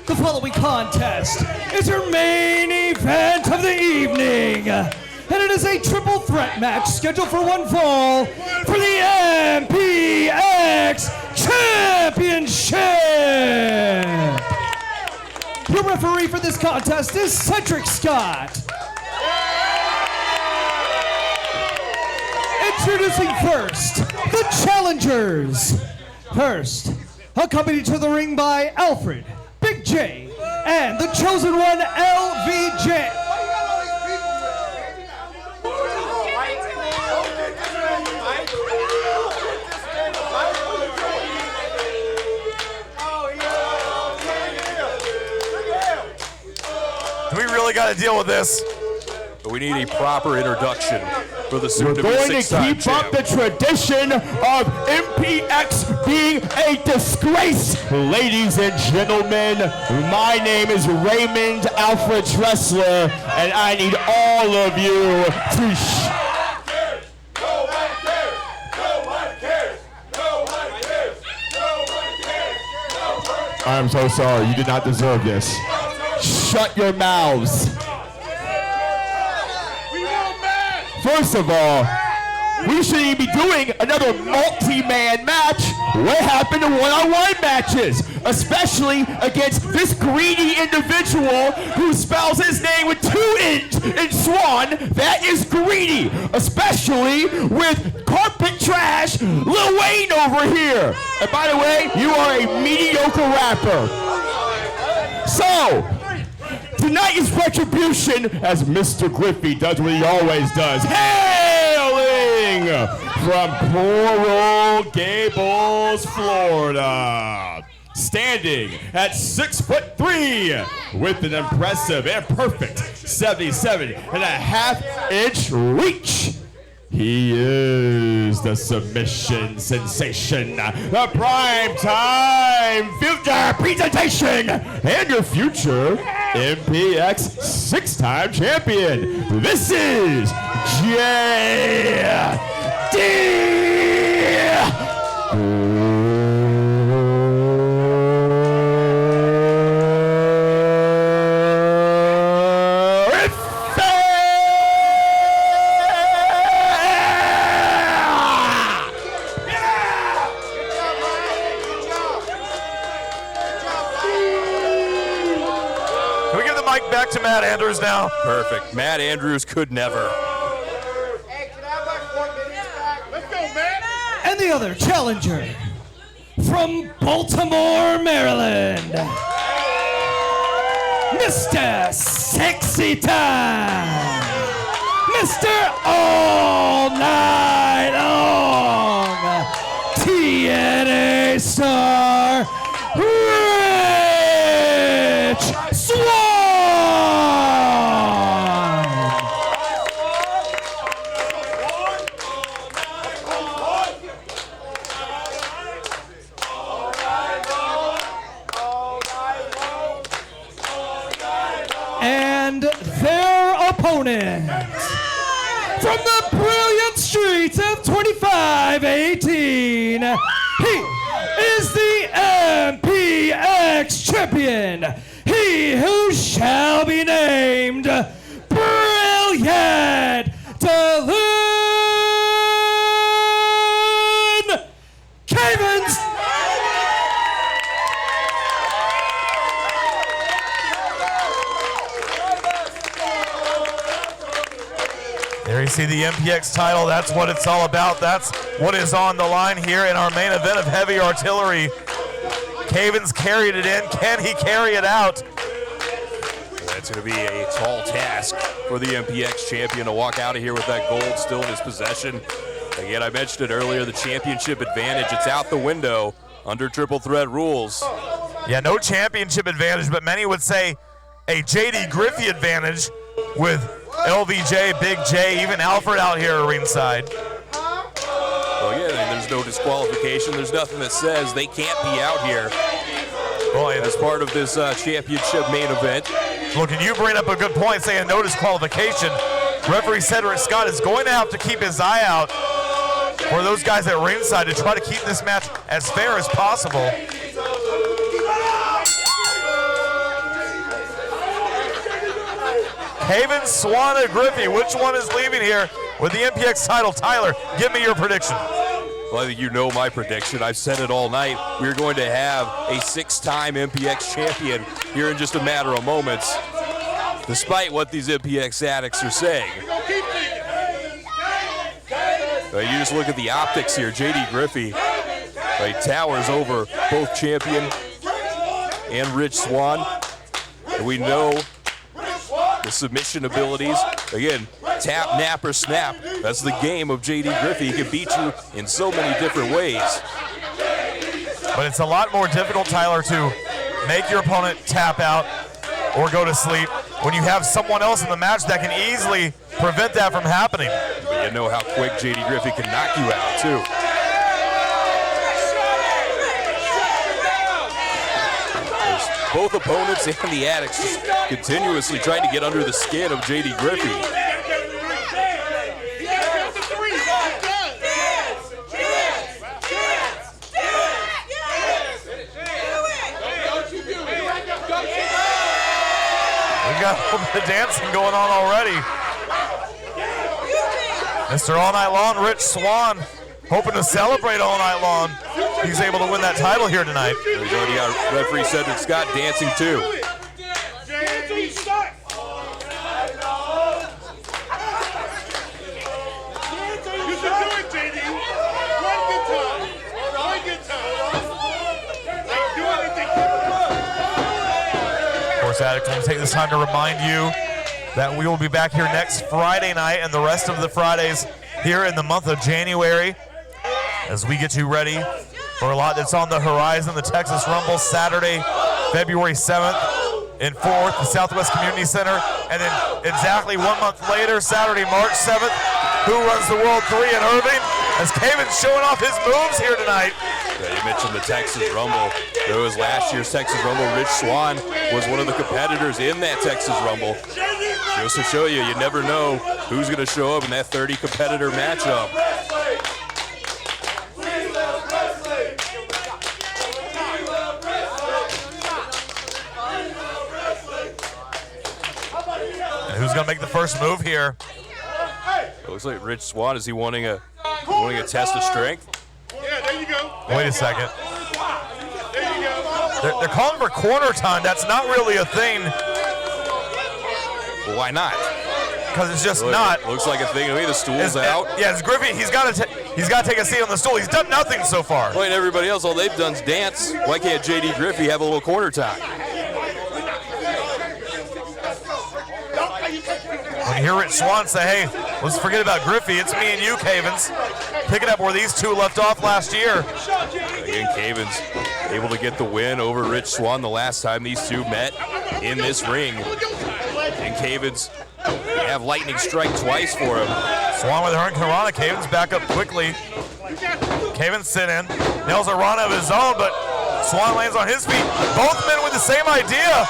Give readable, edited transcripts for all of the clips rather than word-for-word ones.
The following contest is your main event of the evening. And it is a triple threat match scheduled for one fall for the MPX Championship. Your referee for this contest is Cedric Scott. Introducing first, the challengers. First, accompanied to the ring by Alfred, Big J, and the chosen one, LVJ. We really got to deal with this. But we need a proper introduction for the soon-to-be We're going to six-time keep up champ. the tradition of MPX being a disgrace. Ladies and gentlemen, my name is Raymond Alfred Dressler, and I need all of you to I'm so sorry. You did not deserve this. Shut your mouths. First of all, we shouldn't be doing another multi-man match. What happened to one-on-one matches? Especially against this greedy individual who spells his name with 2 N's in Swann. That is greedy. Especially with carpet trash Lil Wayne over here. And by the way, you are a mediocre rapper. So, tonight is retribution as Mr. Griffey does what he always does. Hailing from Coral Gables, Florida. Standing at 6'3" with an impressive and perfect 77.5-inch reach. He is the submission sensation, the prime time future presentation, and your future MPX 6-time champion. This is J.D. Back to Matt Andrews now. Perfect. Matt Andrews could never. Hey, can I have like 4 minutes back? Let's go, man. And the other challenger from Baltimore, Maryland, Mr. Sexy Time, Mr. All Night Long, TNA star, Rich Swann. And their opponent from the brilliant streets of 2518, he is the MPX champion, he who shall be named Brilliant Delynn Cavens. There you see the MPX title. That's what it's all about. That's what is on the line here in our main event of heavy artillery. Cavens carried it in. Can he carry it out? That's going to be a tall task for the MPX champion to walk out of here with that gold still in his possession. Again, I mentioned it earlier, the championship advantage, it's out the window under triple threat rules. Yeah, no championship advantage, but many would say a J.D. Griffey advantage with LVJ, Big J, even Alfred out here ringside. Well, yeah, and there's no disqualification. There's nothing that says they can't be out here. Well, and as part of this championship main event. Look, and you bring up a good point saying no disqualification. Referee Cedric Scott is going to have to keep his eye out for those guys at ringside to try to keep this match as fair as possible. Cavens, Swann, and Griffey. Which one is leaving here with the MPX title? Tyler, give me your prediction. Well, I think you know my prediction. I've said it all night. We're going to have a 6-time MPX champion here in just a matter of moments, despite what these MPX addicts are saying. You just look at the optics here. JD Griffey towers over both champion and Rich Swann. And we know the submission abilities. Again, tap, nap, or snap. That's the game of JD Griffey. He can beat you in so many different ways. But it's a lot more difficult, Tyler, to make your opponent tap out or go to sleep when you have someone else in the match that can easily prevent that from happening. But you know how quick JD Griffey can knock you out, too. There's both opponents and the addicts just continuously trying to get under the skin of JD Griffey. We got a little bit of dancing going on already. Mr. All Night Long, Rich Swann, hoping to celebrate all night long. He's able to win that title here tonight. He's already got referee Cedric Scott dancing too. Addict, I want to take this time to remind you that we will be back here next Friday night and the rest of the Fridays here in the month of January as we get you ready for a lot that's on the horizon. The Texas Rumble Saturday, February 7th in Fort Worth, the Southwest Community Center, and then exactly 1 month later, Saturday, March 7th, Who Runs the World 3 in Irving, as Cavens showing off his moves here tonight. Yeah, you mentioned the Texas Rumble. It was last year's Texas Rumble. Rich Swann was one of the competitors in that Texas Rumble. Just to show you, you never know who's going to show up in that 30 competitor matchup. And who's going to make the first move here? It looks like Rich Swann. Is he wanting a test of strength? Yeah, there you go. Wait a second. There you go. They're calling for corner time. That's not really a thing. Well, why not? Because it's just Look, not. Looks like a thing to me. The stool's out. Yeah, it's Griffey. He's got to take a seat on the stool. He's done nothing so far. Well, and everybody else, all they've done is dance. Why can't JD Griffey have a little corner time? When you hear Rich Swann say, hey, let's forget about Griffey. It's me and you, Cavens. Pick it up where these two left off last year. Again, Cavens able to get the win over Rich Swann the last time these two met in this ring. And Cavens have lightning strike twice for him. Swann with her and Rana. Cavens back up quickly. Cavens sit in. Nails a run of his own, but Swann lands on his feet. Both men with the same idea.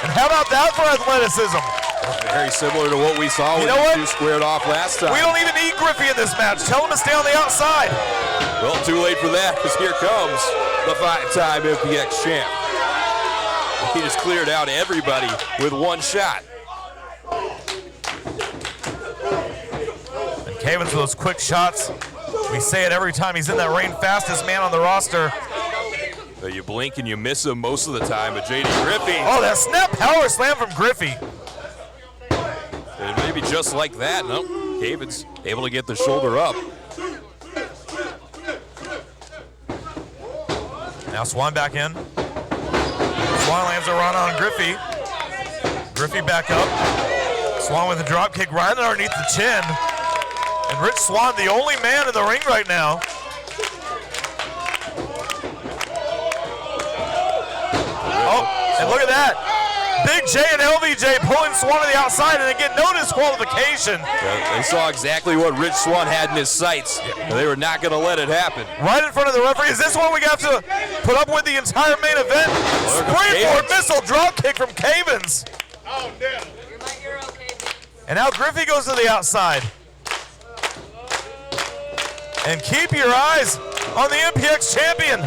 And how about that for athleticism? Very similar to what we saw when these two squared off last time. We don't even need Griffey in this match. Tell him to stay on the outside. Well, too late for that, because here comes the 5-time MPX champ. He just cleared out everybody with one shot. And Cavens with those quick shots. We say it every time he's in that ring, fastest man on the roster. So you blink and you miss him most of the time, but JD Griffey. Oh, that snap power slam from Griffey. And maybe just like that. No, Cavens able to get the shoulder up. Now Swann back in. Swann lands a run on Griffey. Griffey back up. Swann with a drop kick right underneath the chin. And Rich Swann, the only man in the ring right now. Oh, and look at that. Big J and LVJ pulling Swann to the outside, and again, no disqualification. Yeah, they saw exactly what Rich Swann had in his sights, and they were not going to let it happen. Right in front of the referee. Is this what we have to put up with the entire main event? Springboard missile drop kick from Cavens. Oh, damn. And now Griffey goes to the outside. And keep your eyes on the MPX champion.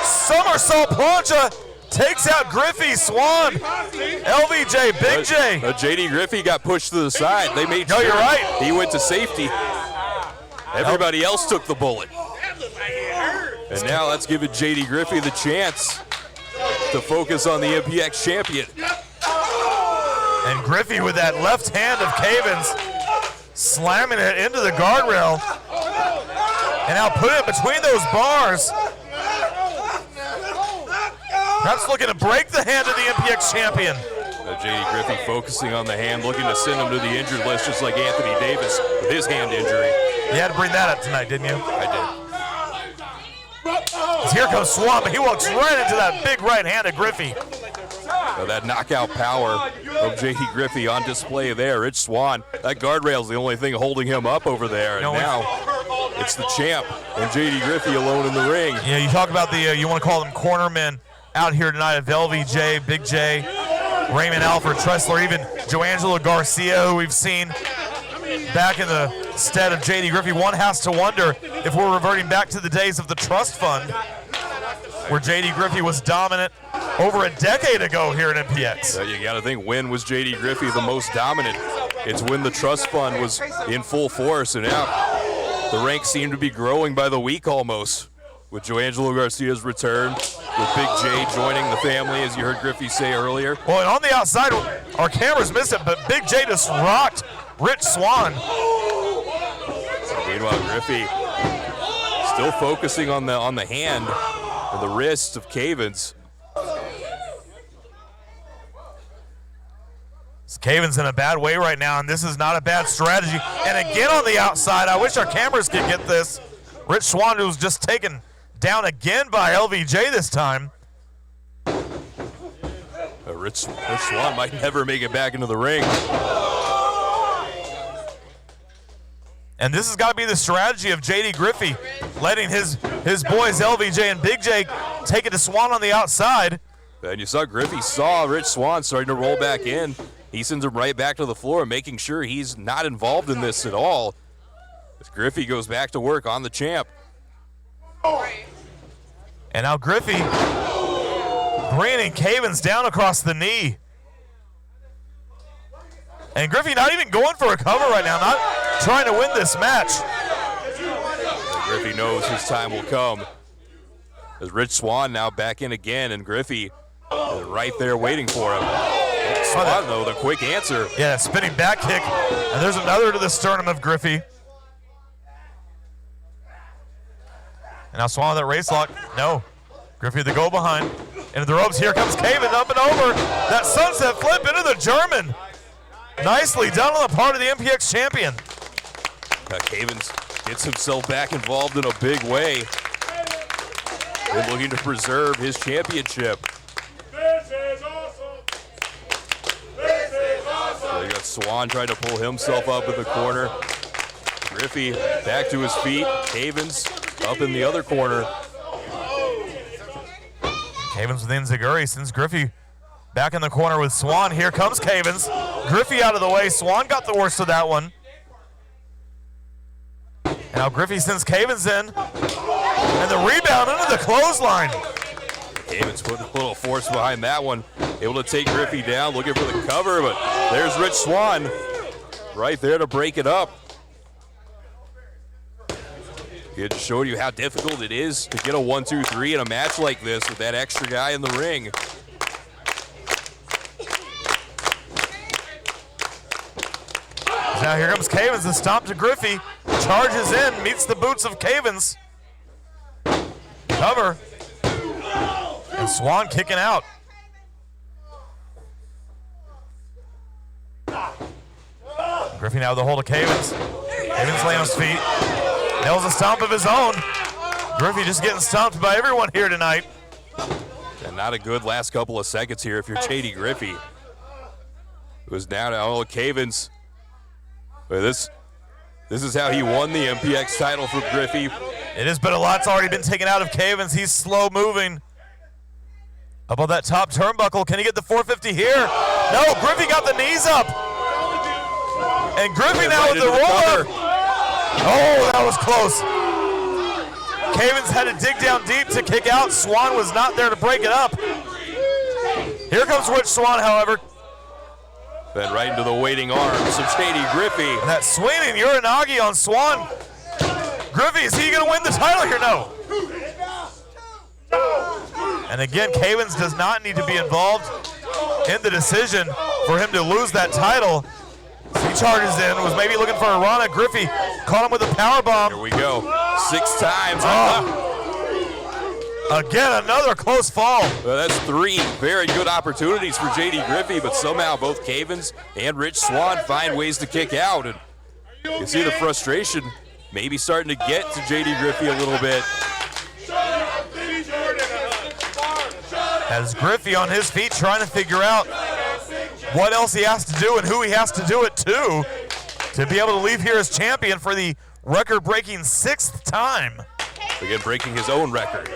Somersault plancha Takes out Griffey, Swann, LVJ, Big J. JD Griffey got pushed to the side. They made No, sure you're right. he went to safety. Everybody else took the bullet. And now let's give it JD Griffey the chance to focus on the MPX champion. And Griffey with that left hand of Cavens, slamming it into the guardrail. And now put it between those bars. Perhaps looking to break the hand of the MPX champion. JD Griffey focusing on the hand, looking to send him to the injured list just like Anthony Davis with his hand injury. You had to bring that up tonight, didn't you? I did. Here comes Swann, but he walks right into that big right hand of Griffey. So that knockout power of JD Griffey on display there. Rich Swann, that guardrail's the only thing holding him up over there. And now it's the champ and JD Griffey alone in the ring. Yeah, you talk about the, you want to call them cornermen out here tonight of LVJ, Big J, Raymond Alfred Tressler, even Joangelo Garcia, who we've seen back in the stead of JD Griffey. One has to wonder if we're reverting back to the days of the trust fund, where JD Griffey was dominant over a decade ago here in MPX. You got to think, when was JD Griffey the most dominant? It's when the trust fund was in full force, and now the ranks seem to be growing by the week almost. With Joangelo Garcia's return, with Big J joining the family, as you heard Griffey say earlier. Well, and on the outside, our cameras missed it, but Big J just rocked Rich Swann. Meanwhile, Griffey still focusing on the hand and the wrist of Cavens. Cavens in a bad way right now, and this is not a bad strategy. And again on the outside, I wish our cameras could get this. Rich Swann, who's just taken down again by LVJ this time. Rich Swann might never make it back into the ring. And this has got to be the strategy of JD Griffey, letting his boys LVJ and Big J take it to Swann on the outside. And you saw Griffey saw Rich Swann starting to roll back in. He sends him right back to the floor, making sure he's not involved in this at all. As Griffey goes back to work on the champ. And now Griffey bringing Cavens down across the knee. And Griffey not even going for a cover right now, not trying to win this match. And Griffey knows his time will come. As Rich Swann now back in again, and Griffey is right there waiting for him. Swann, though, the quick answer. Yeah, spinning back kick. And there's another to the sternum of Griffey. And now Swann with that race lock. No. Griffey the go behind. Into the ropes. Here comes Cavens up and over. That sunset flip into the German. Nicely done on the part of the MPX champion. Cavens gets himself back involved in a big way. And looking to preserve his championship. This is awesome. This is awesome. So you got Swann trying to pull himself up in the corner. Griffey back to his feet. Cavens up in the other corner. Cavens with Inzaguri sends Griffey back in the corner with Swann. Here comes Cavens. Griffey out of the way. Swann got the worst of that one. Now Griffey sends Cavens in. And the rebound into the clothesline. Cavens put a little force behind that one. Able to take Griffey down, looking for the cover, but there's Rich Swann right there to break it up. It showed you how difficult it is to get a 1-2-3 in a match like this with that extra guy in the ring. Now here comes Cavens, the stomp to Griffey. Charges in, meets the boots of Cavens. Cover. And Swann kicking out. Griffey now with a hold of Cavens. Cavens laying on his feet. Nails a stomp of his own. Griffey just getting stomped by everyone here tonight. And not a good last couple of seconds here if you're JD Griffey. It was down to Cavens. But this is how he won the MPX title for Griffey. It is, but a lot's already been taken out of Cavens. He's slow moving. Up on that top turnbuckle. Can he get the 450 here? No, Griffey got the knees up. And Griffey now with the roller. Oh, that was close. Cavens had to dig down deep to kick out. Swann was not there to break it up. Here comes Rich Swann, however. Then right into the waiting arms of JD Griffey. And that swinging Uranagi on Swann. Griffey, is he going to win the title here? No. And again, Cavens does not need to be involved in the decision for him to lose that title. He charges in, was maybe looking for a Rana. Griffey caught him with a power bomb. Here we go. 6 times. Again, another close fall. Well, that's 3 very good opportunities for JD Griffey, but somehow both Cavens and Rich Swann find ways to kick out. And you can see the frustration maybe starting to get to JD Griffey a little bit. As Griffey on his feet trying to figure out what else he has to do and who he has to do it to be able to leave here as champion for the record-breaking 6th time. Again, breaking his own record.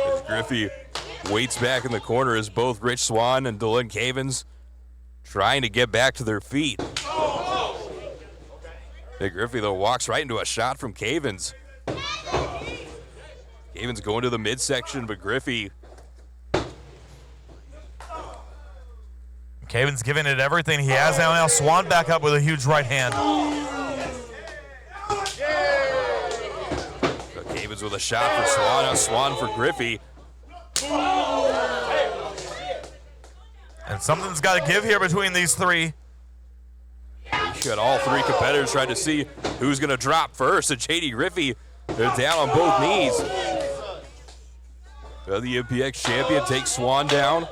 As Griffey waits back in the corner as both Rich Swann and Delynn Cavens trying to get back to their feet. Hey, Griffey, though, walks right into a shot from Cavens. Cavens going to the midsection, but Griffey. Cavens giving it everything he has now. Swann back up with a huge right hand. So Cavens with a shot for Swann. Now Swann for Griffey. And something's got to give here between these 3. You got all 3 competitors trying to see who's going to drop first. And JD Griffey, they're down on both knees. So the MPX champion takes Swann down.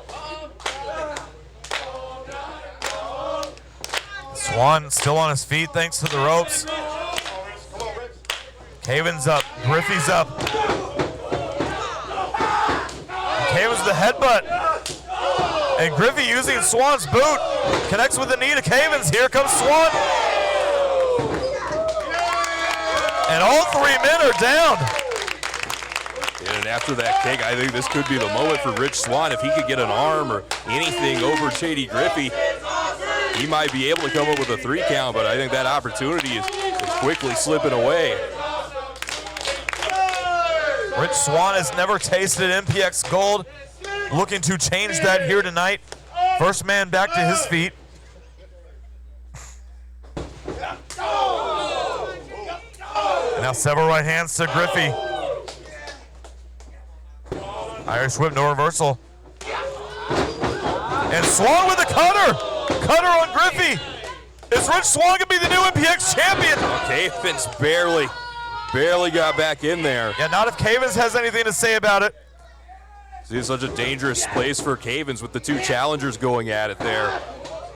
Swann still on his feet thanks to the ropes. Cavens up, Griffey's up. Cavens the headbutt. And Griffey using Swann's boot. Connects with the knee to Cavens. Here comes Swann. And all 3 men are down. And after that kick, I think this could be the moment for Rich Swann. If he could get an arm or anything over JD Griffey, he might be able to come up with a 3 count, but I think that opportunity is quickly slipping away. Rich Swann has never tasted MPX Gold. Looking to change that here tonight. First man back to his feet. And now several right hands to Griffey. Irish whip, no reversal. And Swann with a cutter. Cutter on Griffey. Is Rich Swann going to be the new MPX champion? Cavens barely got back in there. Yeah, not if Cavens has anything to say about it. See, it's such a dangerous place for Cavens with the 2 challengers going at it there.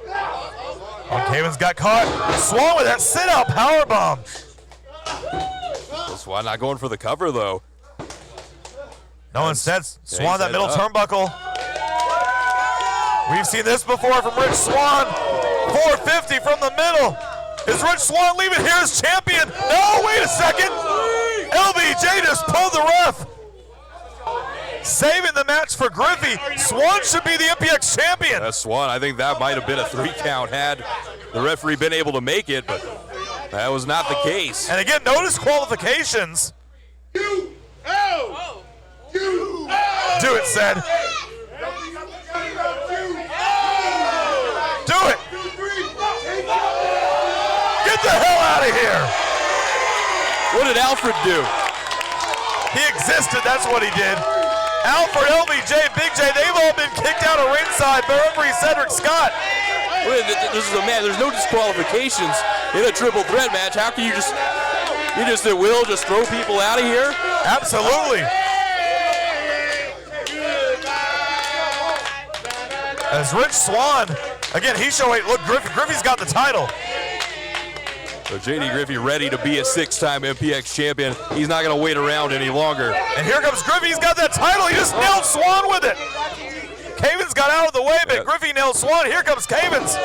Oh, Cavens got caught. Swann with that sit-out powerbomb. Well, Swann not going for the cover, though. No, instead, Swann that middle turnbuckle. We've seen this before from Rich Swann. 450 from the middle. Is Rich Swann leaving here as champion? No, wait a second. LBJ just pulled the ref. Saving the match for Griffey. Swann should be the MPX champion. That's Swann. I think that might have been a 3 count had the referee been able to make it, but that was not the case. And again, no disqualifications. Do it, said. Do it. Get the hell out of here. What did Alfred do? He existed, that's what he did. Alfred, LBJ, Big J, they've all been kicked out of ringside by referee Cedric Scott. This is a match. There's no disqualifications in a triple threat match. How can you just at will just throw people out of here? Absolutely. As Rich Swann, again, he's showing, look, Griffey's got the title. So JD Griffey ready to be a 6-time MPX champion. He's not going to wait around any longer. And here comes Griffey. He's got that title. He just nailed Swann with it. Cavens got out of the way, but Griffey nailed Swann. Here comes Cavens.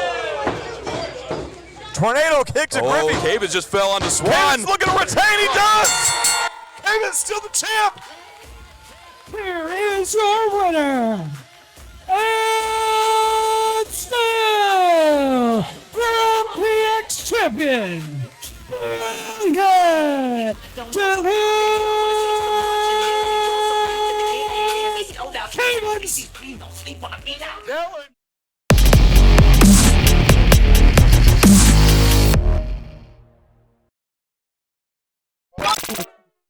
Tornado kick to Griffey. Cavens just fell onto Swann. Cavens looking to retain. He does. Cavens still the champ. Here is your winner. And still the MPX champion. Good. Cavens! Delynn.